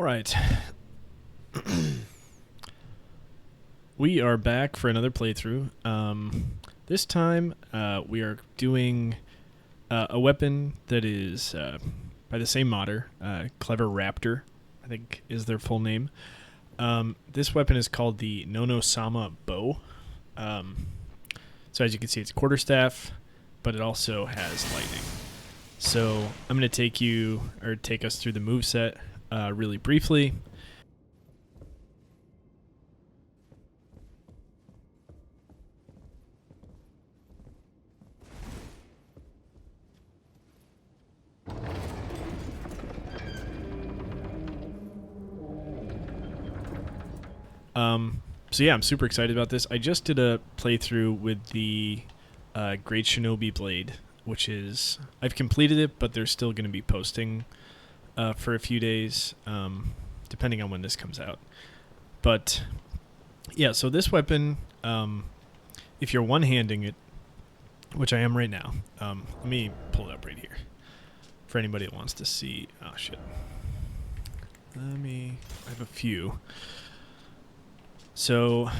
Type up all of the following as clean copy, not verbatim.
Alright. We are back for another playthrough. This time, we are doing a weapon that is by the same modder, Clever Raptor, I think is their full name. This weapon is called the Nonosama Bo. So as you can see, it's quarterstaff, but it also has lightning. So I'm going to take us through the moveset really briefly. So yeah, I'm super excited about this. I just did a playthrough with the Great Shinobi Blade, which is... I've completed it, but they're still going to be posting for a few days, depending on when this comes out. But yeah, so this weapon, if you're one-handing it, which I am right now, let me pull it up right here for anybody that wants to see. Oh, shit. I have a few. So,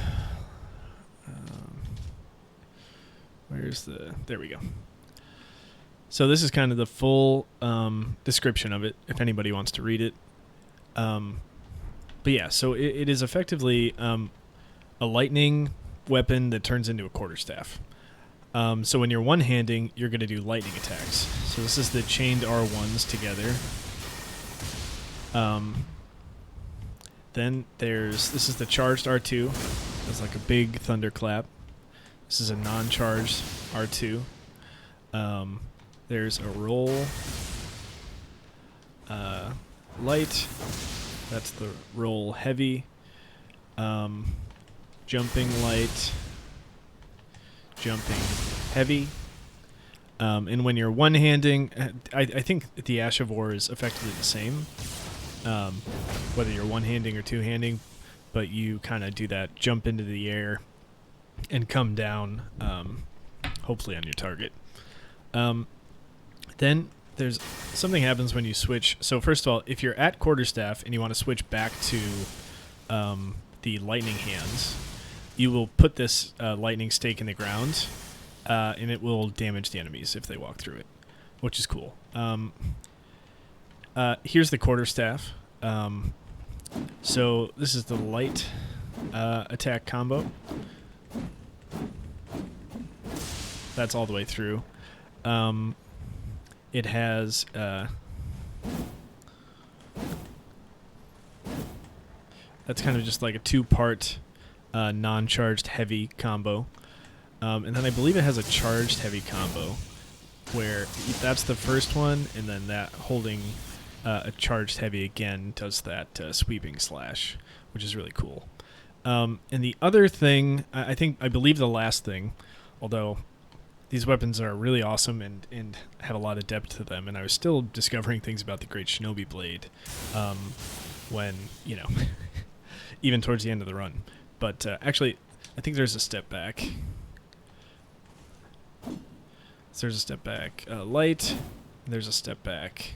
there we go. So this is kind of the full description of it, if anybody wants to read it. But yeah, so it is effectively a lightning weapon that turns into a quarterstaff. So when you're one-handing, you're going to do lightning attacks. So this is the chained R1s together. Then this is the charged R2. It's like a big thunderclap. This is a non-charged R2. There's a roll. Light. That's the roll heavy. Jumping light. Jumping heavy. And when you're one-handing, I think the Ash of War is effectively the same. Whether you're one-handing or two-handing, but you kind of do that jump into the air and come down, hopefully on your target. Then there's something happens when you switch. So first of all, if you're at quarterstaff and you want to switch back to the lightning hands, you will put this lightning stake in the ground, and it will damage the enemies if they walk through it, which is cool. Here's the quarterstaff. So this is the light attack combo. That's all the way through. It has that's kind of just like a two-part non-charged heavy combo. And then I believe it has a charged heavy combo where that's the first one, and then that holding a charged heavy again does that sweeping slash, which is really cool. And the other thing, I believe the last thing, although these weapons are really awesome and have a lot of depth to them, and I was still discovering things about the Great Shinobi Blade when, even towards the end of the run. But actually, I think there's a step back. So there's a step back light, there's a step back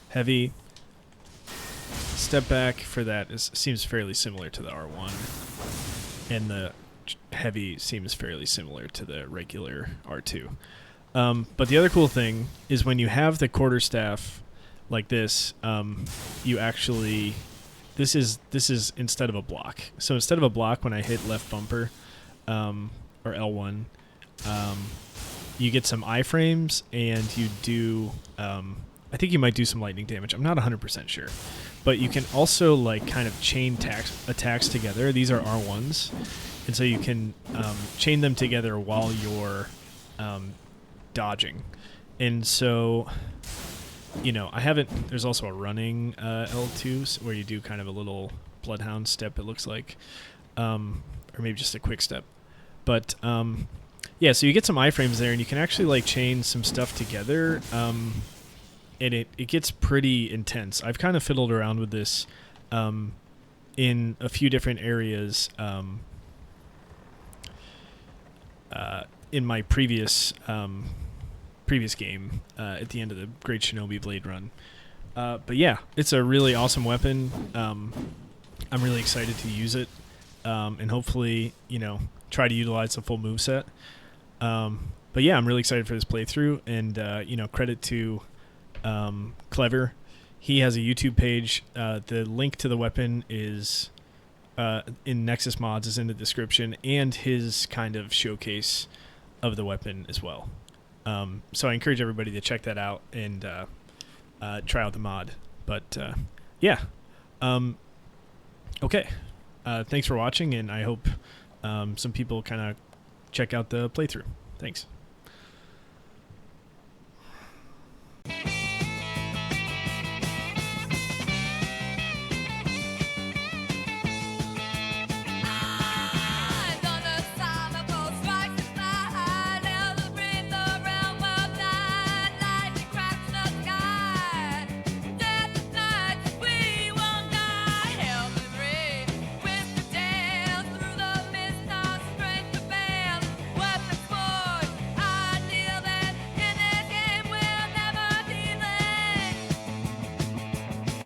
heavy. Step back for that seems fairly similar to the R1, and the heavy seems fairly similar to the regular R2. But the other cool thing is when you have the quarterstaff like this, you actually this is instead of a block. So instead of a block, when I hit left bumper or L1, you get some iframes, and you do I think you might do some lightning damage. I'm not 100% sure. But you can also kind of chain attacks together. These are R1s. And so you can chain them together while you're dodging. And so, there's also a running L2 where you do kind of a little bloodhound step, it looks like. Or maybe just a quick step. But yeah, so you get some iframes there, and you can actually chain some stuff together, and it gets pretty intense. I've kind of fiddled around with this in a few different areas in my previous game at the end of the Great Shinobi Blade run. But yeah, it's a really awesome weapon. I'm really excited to use it, and hopefully, try to utilize the full moveset. But yeah, I'm really excited for this playthrough, and credit to Clever. He has a YouTube page. The link to the weapon is in Nexus Mods, is in the description, and his kind of showcase of the weapon as well. So I encourage everybody to check that out and try out the mod. But yeah, okay. Thanks for watching, and I hope some people kind of check out the playthrough. Thanks.